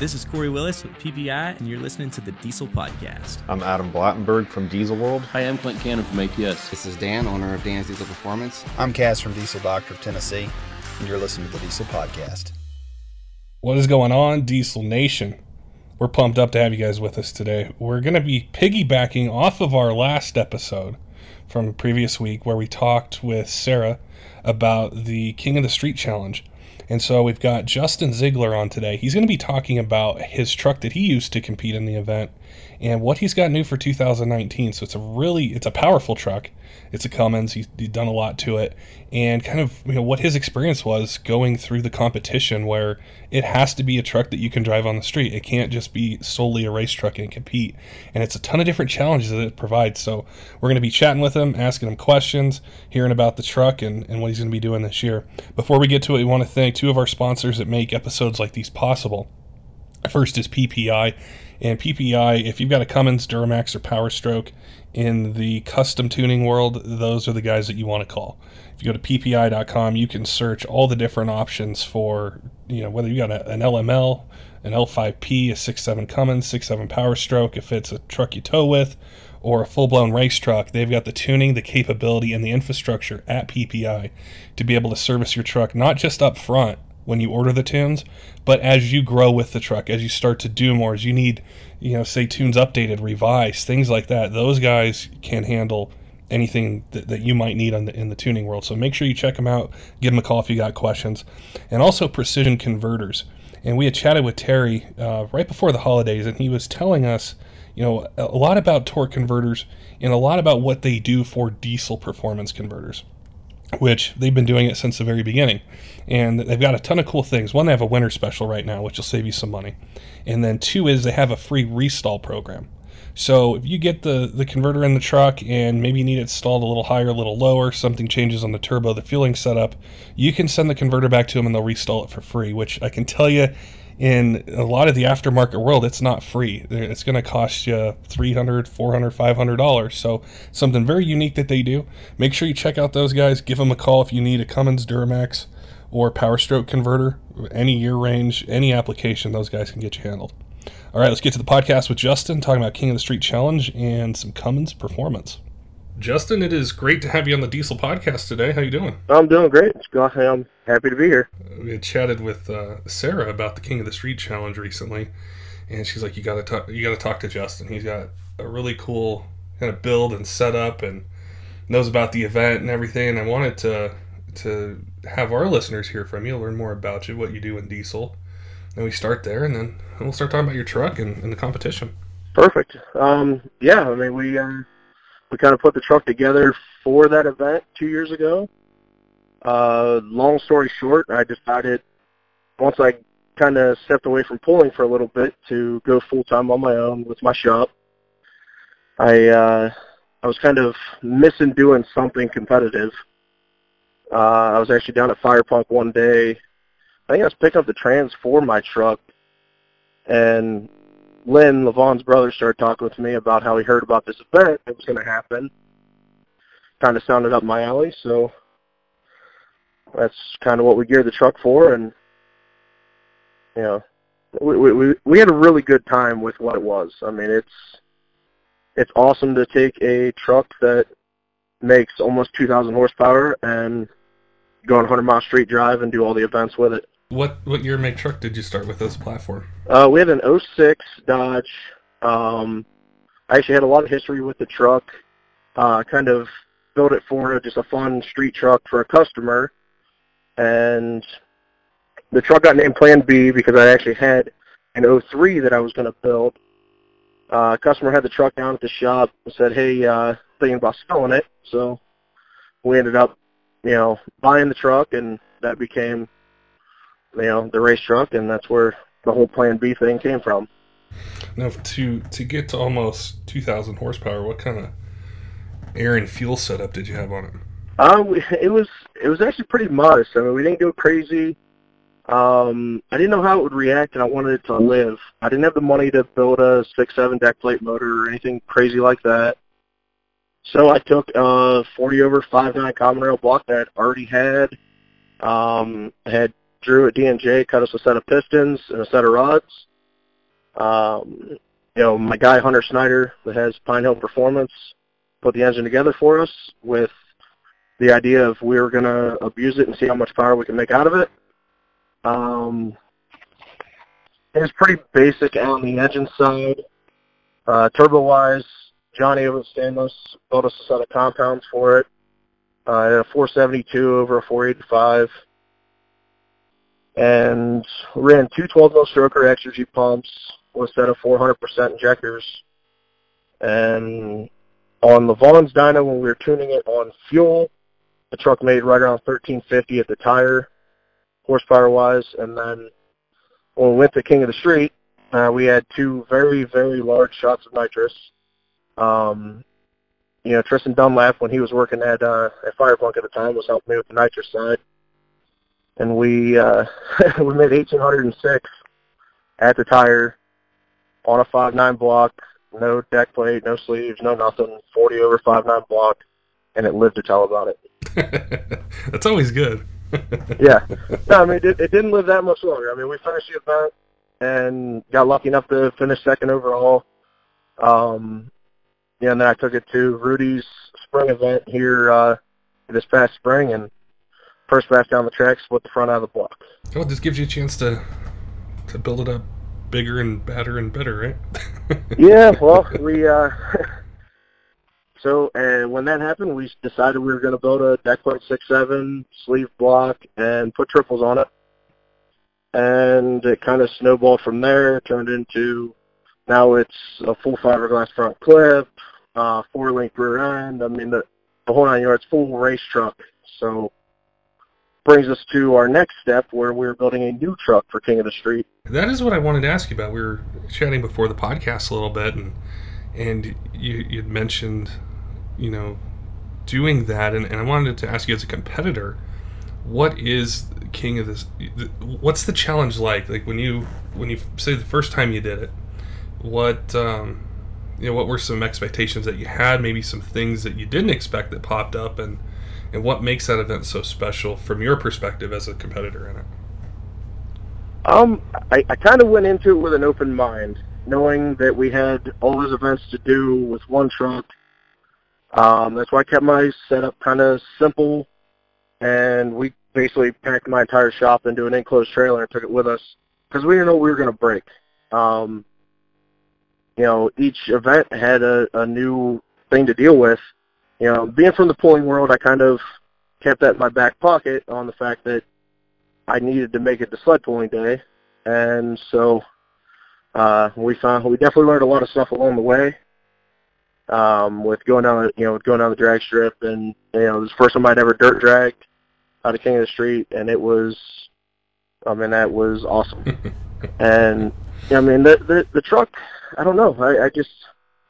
This is Corey Willis with PPEI, and you're listening to the Diesel Podcast. I'm Adam Blattenberg from Diesel World. Hi, I'm Clint Cannon from ATS. This is Dan, owner of ATS Diesel Performance. I'm Cass from Diesel Doctor of Tennessee, and you're listening to the Diesel Podcast. What is going on, Diesel Nation? We're pumped up to have you guys with us today. We're going to be piggybacking off of our last episode from the previous week where we talked with Sarah about the King of the Street Challenge. And so we've got Justin Zeigler on today. He's going to be talking about his truck that he used to compete in the event and what he's got new for 2019. So it's a powerful truck. It's a Cummins. He's done a lot to it, and kind of what his experience was going through the competition, where it has to be a truck that you can drive on the street. It can't just be solely a race truck and compete. And it's a ton of different challenges that it provides. So we're going to be chatting with him, asking him questions, hearing about the truck and what he's going to be doing this year. Before we get to it, we want to thank two of our sponsors that make episodes like these possible. First is PPEI. And PPEI, if you've got a Cummins, Duramax, or Powerstroke in the custom tuning world, those are the guys that you want to call. If you go to ppei.com, you can search all the different options for, whether you got an LML, an L5P, a 6.7 Cummins, 6.7 Powerstroke, if it's a truck you tow with, or a full-blown race truck. They've got the tuning, the capability, and the infrastructure at PPEI to be able to service your truck, not just up front when you order the tunes, but as you grow with the truck, as you start to do more, as you need, say tunes updated, revised, things like that. Those guys can handle anything that you might need in the tuning world. So make sure you check them out. Give them a call if you got questions. And also Precision Converters. And we had chatted with Terry right before the holidays, and he was telling us, a lot about torque converters and a lot about what they do for diesel performance converters, which they've been doing it since the very beginning. And they've got a ton of cool things. One, they have a winter special right now, which will save you some money. And then two is they have a free restall program. So if you get the converter in the truck and maybe you need it installed a little higher, a little lower, something changes on the turbo, the fueling setup, you can send the converter back to them and they'll restall it for free, which I can tell you, in a lot of the aftermarket world, it's not free. It's going to cost you $300, $400, $500. So something very unique that they do. Make sure you check out those guys. Give them a call if you need a Cummins, Duramax, or Powerstroke converter. Any year range, any application, those guys can get you handled. All right, let's get to the podcast with Justin, talking about King of the Street Challenge and some Cummins performance. Justin, it is great to have you on the Diesel Podcast today. How you doing? I'm doing great. I'm happy to be here. We had chatted with Sarah about the King of the Street Challenge recently, and she's like, "You got to talk to Justin. He's got a really cool kind of build and setup, and knows about the event and everything." And I wanted to have our listeners hear from you, learn more about you, what you do in diesel. And we start there, and then we'll start talking about your truck and the competition. Perfect. We kind of put the truck together for that event 2 years ago. Long story short, I decided once I kind of stepped away from pulling for a little bit to go full-time on my own with my shop. I was kind of missing doing something competitive. I was actually down at Fire Punk one day. I think I was picking up the trans for my truck, and Lynn, Levon's brother, started talking with me about how he heard about this event that was going to happen. Kind of sounded up my alley, so that's kind of what we geared the truck for. And we had a really good time with what it was. I mean, it's awesome to take a truck that makes almost 2,000 horsepower and go on 100-mile street drive and do all the events with it. What year make truck did you start with as a platform? We had an 06 Dodge. I actually had a lot of history with the truck. Kind of built it for just a fun street truck for a customer. And the truck got named Plan B because I actually had an 03 that I was going to build. Customer had the truck down at the shop and said, "Hey, thinking about selling it." So we ended up, buying the truck, and that became the race truck, and that's where the whole Plan B thing came from. Now, to get to almost 2,000 horsepower, what kind of air and fuel setup did you have on it? It was actually pretty modest. I mean, we didn't go crazy. I didn't know how it would react, and I wanted it to live. I didn't have the money to build a 6.7 deck plate motor or anything crazy like that. So I took a 40 over 5.9 common rail block that I already had. I had Drew at D&J cut us a set of pistons and a set of rods. My guy Hunter Snyder that has Pine Hill Performance put the engine together for us with the idea of we were going to abuse it and see how much power we can make out of it. It was pretty basic on the engine side. Turbo-wise, Johnny over at Stainless built us a set of compounds for it. A 472 over a 485. And we ran two 12-mil stroker extra G pumps with a set of 400% injectors. And on the Vaughn's dyno, when we were tuning it on fuel, the truck made right around 1350 at the tire, horsepower-wise. And then when we went to King of the Street, we had two very, very large shots of nitrous. Tristan Dunlap, when he was working at Firepunk at the time, was helping me with the nitrous side. And we we made 1,806 at the tire on a 5.9 block, no deck plate, no sleeves, no nothing, 40 over 5.9 block, and it lived to tell about it. That's always good. Yeah. No, I mean, it didn't live that much longer. I mean, we finished the event and got lucky enough to finish second overall. And then I took it to Rudy's spring event here this past spring, and first pass down the track, split the front out of the block. Well, this gives you a chance to build it up bigger and badder and better, right? Yeah, well, we when that happened, we decided we were going to build a deck plate 6.7 sleeve block and put triples on it. And it kind of snowballed from there, turned into now it's a full fiberglass front clip, 4-link rear end. I mean, the whole 9 yards, full race truck. So brings us to our next step where we're building a new truck for King of the Street. That is what I wanted to ask you about. We were chatting before the podcast a little bit, and you'd mentioned, doing that, and I wanted to ask you as a competitor, what is King of this? What's the challenge like? Like when you say the first time you did it, what were some expectations that you had? Maybe some things that you didn't expect that popped up, and what makes that event so special from your perspective as a competitor in it? I kind of went into it with an open mind, knowing that we had all those events to do with one truck. That's why I kept my setup kind of simple, and we basically packed my entire shop into an enclosed trailer and took it with us because we didn't know we were going to break. Each event had a new thing to deal with. Being from the pulling world, I kind of kept that in my back pocket on the fact that I needed to make it to sled pulling day. And so we definitely learned a lot of stuff along the way with going down the drag strip. And, it was the first time I'd ever dirt dragged out of King of the Street, and that was awesome. And, the truck, I don't know,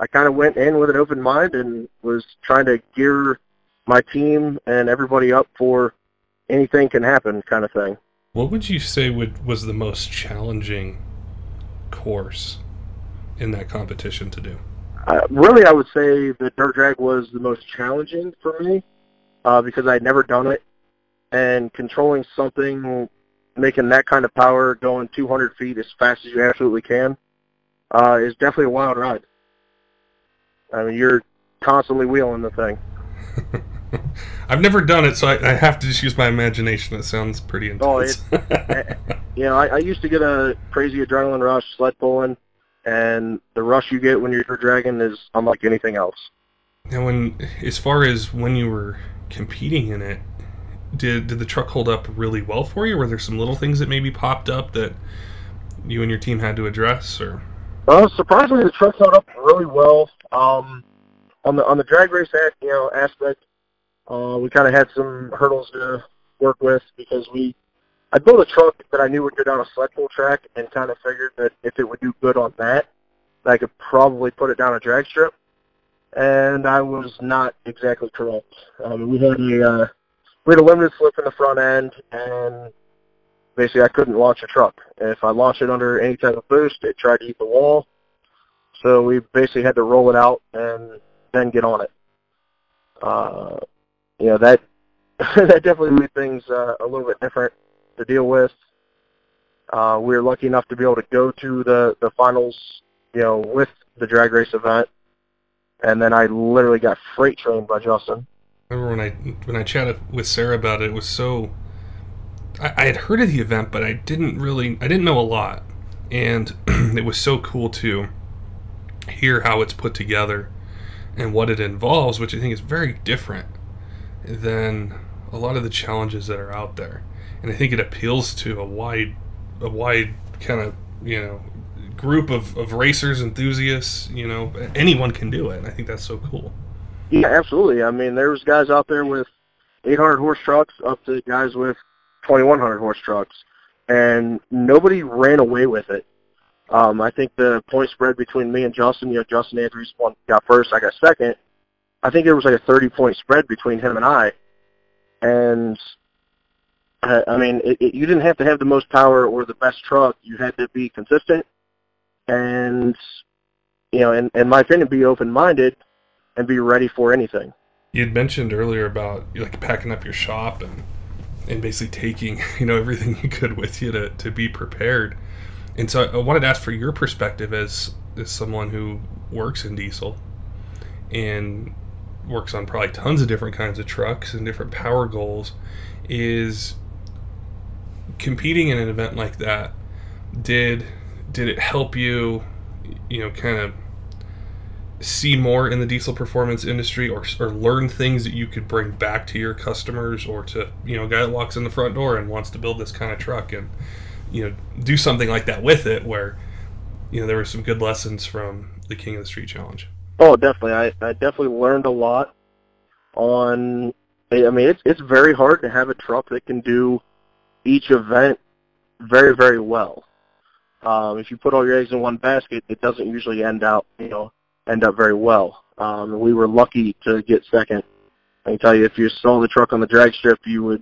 I kind of went in with an open mind and was trying to gear my team and everybody up for anything can happen kind of thing. What would you say was the most challenging course in that competition to do? Really, I would say the dirt drag was the most challenging for me because I'd never done it. And controlling something, making that kind of power, going 200 feet as fast as you absolutely can, is definitely a wild ride. I mean, you're constantly wheeling the thing. I've never done it, so I have to just use my imagination. It sounds pretty intense. I used to get a crazy adrenaline rush sled pulling, and the rush you get when you're dragging is unlike anything else. Now, as far as when you were competing in it, did the truck hold up really well for you? Were there some little things that maybe popped up that you and your team had to address, or? Surprisingly, the truck held up really well. On the drag race aspect, we kind of had some hurdles to work with because I built a truck that I knew would go down a sled pull track, and kind of figured that if it would do good on that I could probably put it down a drag strip. And I was not exactly correct. We had a limited slip in the front end, and basically I couldn't launch a truck. If I launched it under any type of boost, it tried to eat the wall. So we basically had to roll it out and then get on it. That that definitely made things a little bit different to deal with. We were lucky enough to be able to go to the finals, with the drag race event. And then I literally got freight trained by Justin. I remember when I chatted with Sarah about it, it was so... I had heard of the event, but I didn't know a lot. And it was so cool to hear how it's put together and what it involves, which I think is very different than a lot of the challenges that are out there. And I think it appeals to a wide kind of, group of racers, enthusiasts. Anyone can do it, and I think that's so cool. Yeah, absolutely. I mean, there's guys out there with 800 horse trucks up to guys with 2,100 horse trucks, and nobody ran away with it. I think the point spread between me and Justin, Justin Andrews got first, I got second. I think there was like a 30-point spread between him and I. And, I mean, you didn't have to have the most power or the best truck. You had to be consistent and, in my opinion, be open-minded and be ready for anything. You'd mentioned earlier about packing up your shop and basically taking everything you could with you to be prepared. And so I wanted to ask for your perspective as someone who works in diesel and works on probably tons of different kinds of trucks and different power goals. Is competing in an event like that, did it help you kind of see more in the diesel performance industry, or learn things that you could bring back to your customers, or to a guy that walks in the front door and wants to build this kind of truck and do something like that with it, where there were some good lessons from the King of the Street Challenge? Oh, definitely. I definitely learned a lot on. I mean, it's very hard to have a truck that can do each event very, very well. If you put all your eggs in one basket, it doesn't usually end up very well. We were lucky to get second. I can tell you, if you saw the truck on the drag strip, you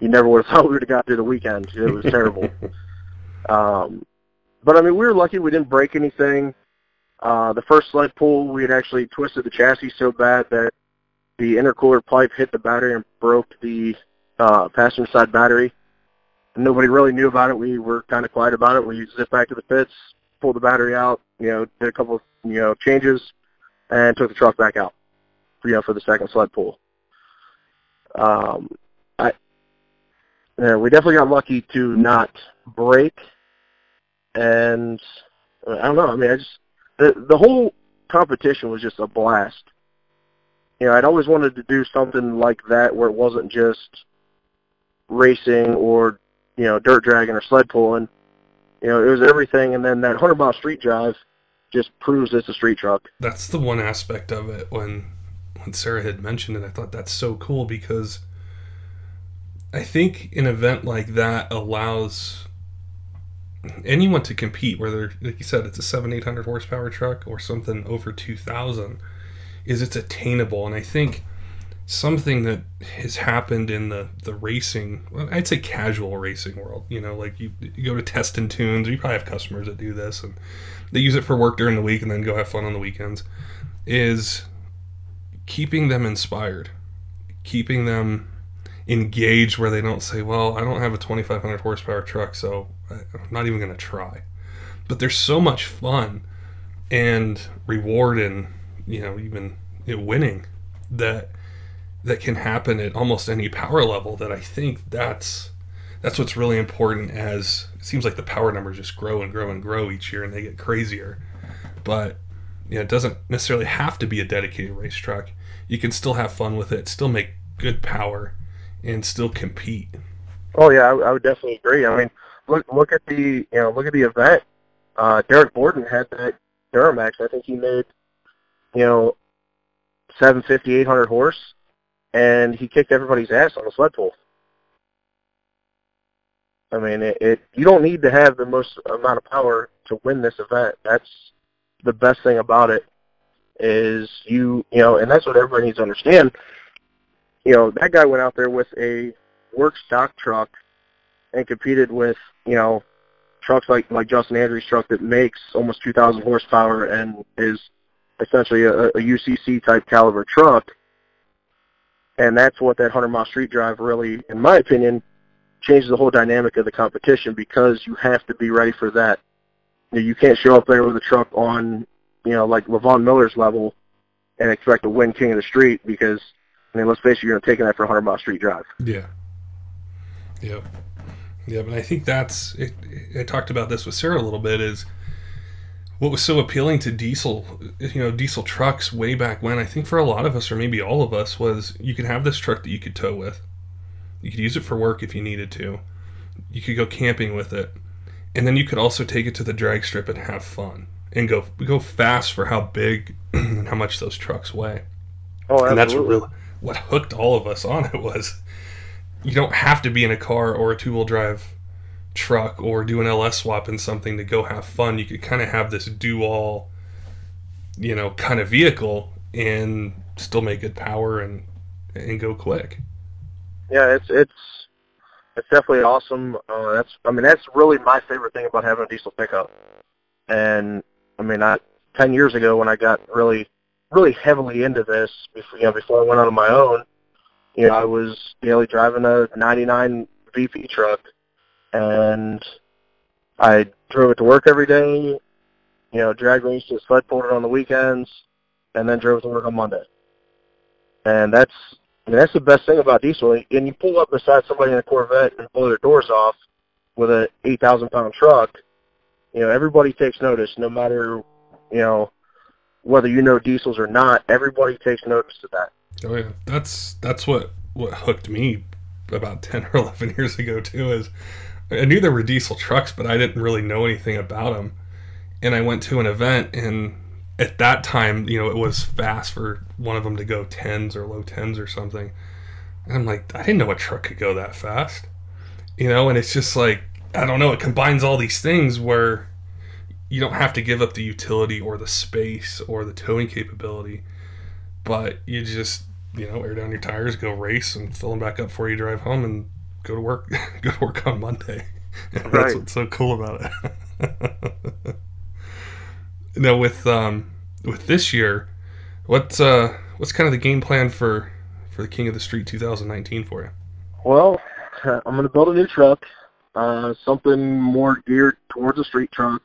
never would have thought we would have got through the weekend. It was terrible. But I mean, we were lucky we didn't break anything. The first sled pull, we had actually twisted the chassis so bad that the intercooler pipe hit the battery and broke the passenger side battery. Nobody really knew about it. We were kind of quiet about it. We zipped back to the pits, pulled the battery out, did a couple of, changes, and took the truck back out, for the second sled pull. We definitely got lucky to not break, and I don't know. I mean, the whole competition was just a blast. I'd always wanted to do something like that where it wasn't just racing or, dirt dragging or sled pulling. It was everything, and then that 100-mile street drive just proves it's a street truck. That's the one aspect of it. When Sarah had mentioned it, I thought that's so cool, because I think an event like that allows anyone to compete, whether, like you said, it's a 700-800 horsepower truck or something over 2,000, is it's attainable. And I think something that has happened in the racing, well, I'd say casual racing world, like you go to test and tunes, or you probably have customers that do this, and they use it for work during the week and then go have fun on the weekends, is keeping them inspired, keeping them engaged, where they don't say, well, I don't have a 2,500 horsepower truck, so I'm not even going to try. But there's so much fun and reward in, even winning that can happen at almost any power level, that I think that's what's really important. As it seems like the power numbers just grow and grow and grow each year, and they get crazier. But it doesn't necessarily have to be a dedicated race truck. You can still have fun with it, still make good power, and still compete. Oh yeah, I would definitely agree. I mean, look at the event. Derek Borden had that Duramax. I think he made 750, 800 horse, and he kicked everybody's ass on the sled pull. I mean, you don't need to have the most amount of power to win this event. That's the best thing about it, is and that's what everybody needs to understand. That guy went out there with a work stock truck and competed with, trucks like Justin Andrews' truck that makes almost 2,000 horsepower and is essentially a UCC type caliber truck. And that's what that 100-mile street drive really, in my opinion, changes the whole dynamic of the competition because you have to be ready for that. You can't show up there with a truck on, like Levon Miller's level and expect to win King of the Street because, let's face it, you're going to take that for a 100-mile street drive. Yeah. Yep. Yeah, but I think that's it. I talked about this with Sarah a little bit, is what was so appealing to diesel trucks way back when, I think for a lot of us, or maybe all of us, was you could have this truck that you could tow with. You could use it for work if you needed to. You could go camping with it. And then you could also take it to the drag strip and have fun. And go fast for how big and how much those trucks weigh. Oh, absolutely. And that's really what hooked all of us on it was you don't have to be in a car or a two-wheel drive truck or do an LS swap in something to go have fun. You could kind of have this do-all, kind of vehicle and still make good power and go quick. Yeah, it's definitely awesome. That's really my favorite thing about having a diesel pickup. And 10 years ago when I got really, really heavily into this, before I went out on my own, I was daily driving a 99 VP truck, and I drove it to work every day, drag raced it, sled pulled it on the weekends, and then drove it to work on Monday. And that's the best thing about diesel. And you pull up beside somebody in a Corvette and blow their doors off with an 8,000-pound truck, everybody takes notice, no matter, whether diesels or not, everybody takes notice of that. Oh yeah, that's what hooked me about 10 or 11 years ago too, is I knew there were diesel trucks, but I didn't really know anything about them. And I went to an event, and at that time, it was fast for one of them to go 10s or low 10s or something. And I'm like, I didn't know a truck could go that fast. And it's just like, I don't know, it combines all these things where you don't have to give up the utility or the space or the towing capability, but you just, air down your tires, go race, and fill them back up before you drive home and go to work. Go to work on Monday. Right. That's what's so cool about it. Now, with this year, what's kind of the game plan for the King of the Street 2019 for you? Well, I'm going to build a new truck, something more geared towards a street truck.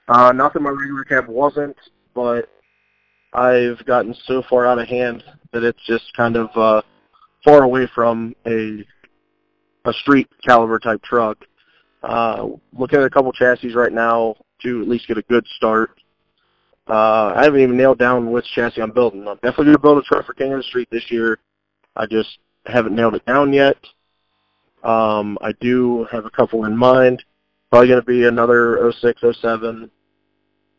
Not that my regular cab wasn't, but I've gotten so far out of hand that it's just kind of far away from a street caliber type truck. Looking at a couple chassis right now to at least get a good start. I haven't even nailed down which chassis I'm building. I'm definitely going to build a truck for King of the Street this year. I just haven't nailed it down yet. I do have a couple in mind. Probably going to be another 06, 07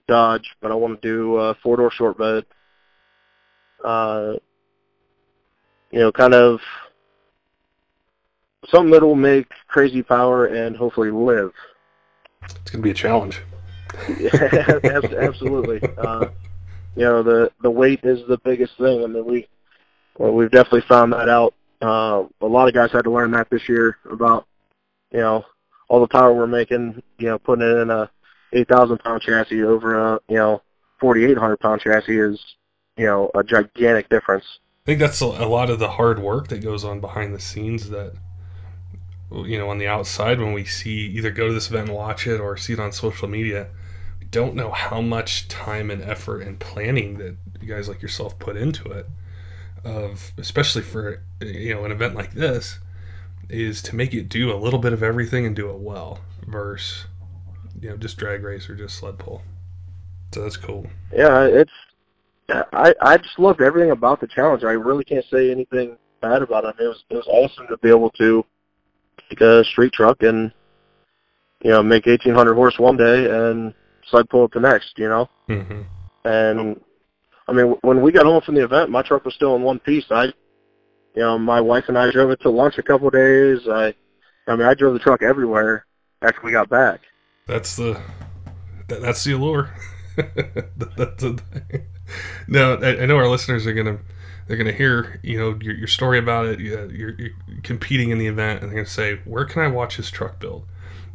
Dodge, but I want to do a four-door short bed. Kind of something that will make crazy power and hopefully live. It's going to be a challenge. Yeah, absolutely. The weight is the biggest thing. We've definitely found that out. A lot of guys had to learn that this year about, all the power we're making, putting it in a 8,000-pound chassis over a, 4,800-pound chassis is, a gigantic difference. I think that's a lot of the hard work that goes on behind the scenes that, on the outside when we either go to this event and watch it or see it on social media, we don't know how much time and effort and planning that you guys like yourself put into it, especially for, an event like this, is to make it do a little bit of everything and do it well versus, just drag race or just sled pull. So that's cool. Yeah, I just loved everything about the challenge. I really can't say anything bad about it. It was awesome to be able to take a street truck and, make 1,800 horse one day and sled pull it the next, Mm-hmm. And, when we got home from the event, my truck was still in one piece. My wife and I drove it to lunch a couple of days. I drove the truck everywhere after we got back. That's the allure. Now, I know our listeners are gonna hear your story about it. You're competing in the event, and they're gonna say, "Where can I watch this truck build?"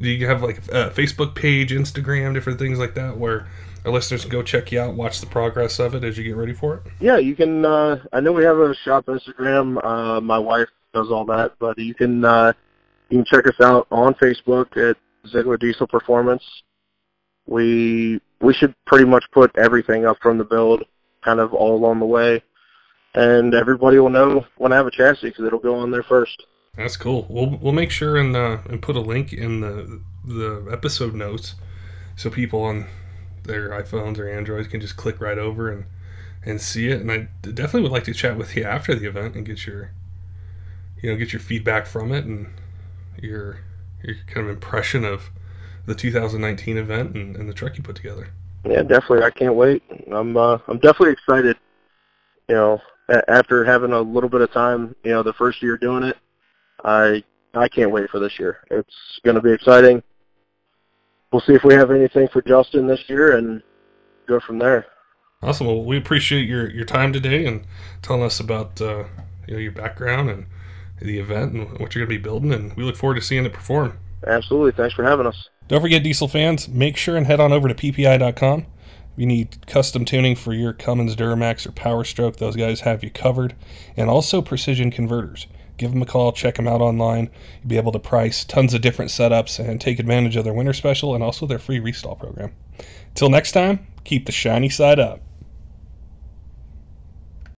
Do you have like a Facebook page, Instagram, different things like that, where our listeners can go check you out, watch the progress of it as you get ready for it? Yeah, you can. I know we have a shop Instagram. My wife does all that, but you can You can check us out on Facebook at Zeigler Diesel Performance. We should pretty much put everything up from the build, kind of all along the way, and everybody will know when I have a chassis because it'll go on there first. That's cool. We'll make sure and put a link in the episode notes so people on their iPhones or Androids can just click right over and see it. And I definitely would like to chat with you after the event and get your feedback from it and your kind of impression of the 2019 event and the truck you put together. Yeah, definitely. I can't wait. I'm definitely excited. After having a little bit of time, the first year doing it, I can't wait for this year. It's going to be exciting. We'll see if we have anything for Justin this year and go from there. Awesome. Well, we appreciate your time today and telling us about your background and the event and what you're going to be building, and we look forward to seeing it perform. Absolutely. Thanks for having us. Don't forget, diesel fans, make sure and head on over to PPEI.com. If you need custom tuning for your Cummins, Duramax, or Powerstroke, those guys have you covered. And also precision converters. Give them a call, check them out online. You'll be able to price tons of different setups and take advantage of their winter special and also their free restall program. Until next time, keep the shiny side up.